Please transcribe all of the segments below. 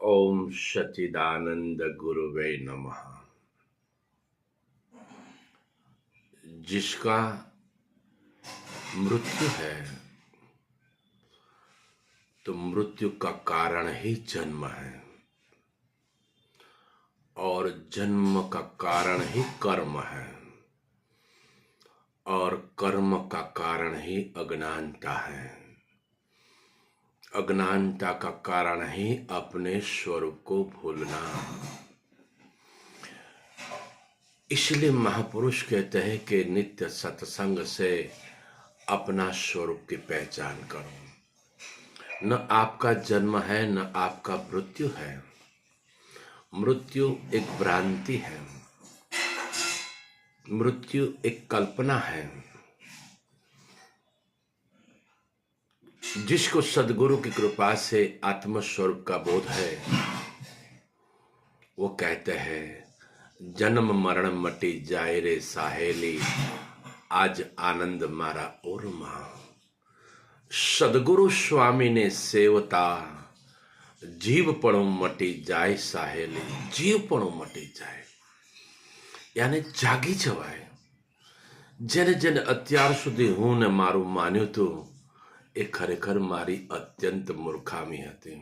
ओम सच्चिदानंद गुरुवे नमः। जिसका मृत्यु है तो मृत्यु का कारण ही जन्म है और जन्म का कारण ही कर्म है और कर्म का कारण ही अज्ञानता है। अज्ञानता का कारण ही अपने स्वरूप को भूलना। इसलिए महापुरुष कहते हैं कि नित्य सत्संग से अपना स्वरूप की पहचान करो। न आपका जन्म है न आपका मृत्यु है। मृत्यु एक भ्रांति है, मृत्यु एक कल्पना है। जिसको सदगुरु की कृपा से आत्मस्वरूप का बोध है वो कहते हैं जन्म मरण मटी जाए रे साहेली, आज आनंद मारा और मां। सदगुरु स्वामी ने सेवता जीव पणो मटी जाए साहेली, जीव पणो मटी जाए यानी जागी जवाय। जेने जेने અત્યાર સુધી હું ને મારું માન્યું હતું એ ખરેખર મારી અત્યંત મૂર્ખામી હતી।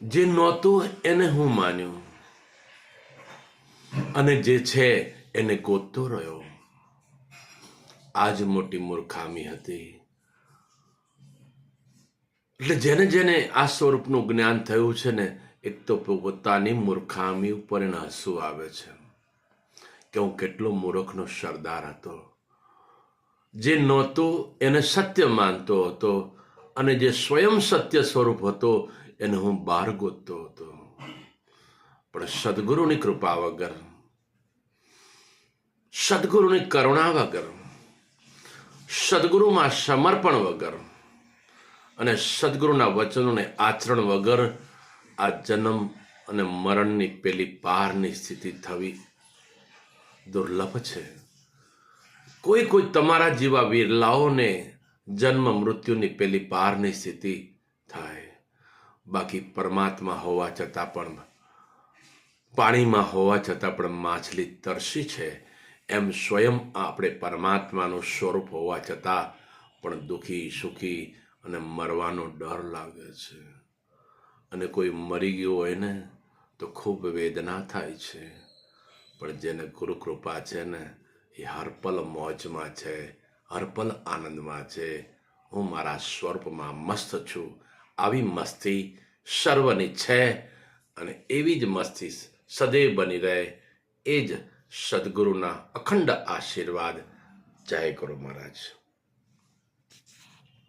જે નહોતું એને હું માન્યું અને જે છે એને ગોતતો રહ્યો। આજ મોટી મૂર્ખામી હતી। એટલે જેને જેને આ સ્વરૂપનું જ્ઞાન થયું છે ને, એક તો પોતાની મૂર્ખામી ઉપર એને હસવું આવે છે કે હું કેટલો મૂર્ખનો સરદાર હતો। જે નહોતું એને સત્ય માનતો હતો અને જે સ્વયં સત્ય સ્વરૂપ હતો એને હું બહાર ગોતતો હતો। પણ સદગુરુની કૃપા વગર, સદગુરુની કરુણા વગર, સદગુરુમાં સમર્પણ વગર અને સદગુરુના વચનોને આચરણ વગર આ જન્મ અને મરણની પેલી પારની સ્થિતિ થવી દુર્લભ છે। કોઈ કોઈ તમારા જેવા વિરલાઓને જન્મ મૃત્યુની પેલી પારની સ્થિતિ થાય। બાકી પરમાત્મા હોવા છતાં પણ, પાણીમાં હોવા છતાં પણ માછલી તરસી છે, એમ સ્વયં આપણે પરમાત્માનું સ્વરૂપ હોવા છતાં પણ દુઃખી સુખી અને મરવાનો ડર લાગે છે। અને કોઈ મરી ગયો હોય ને તો ખૂબ વેદના થાય છે, પણ જેને ગુરુ કૃપા છે ને એ હરપલ મોજમાં છે, હરપલ આનંદમાં છે। હું મારા સ્વરૂપમાં મસ્ત છું। આવી મસ્તી સર્વની છે અને એવી જ મસ્તી સદૈવ બની રહે એ જ સદગુરુના અખંડ આશીર્વાદ। જય ગુરુ મહારાજ।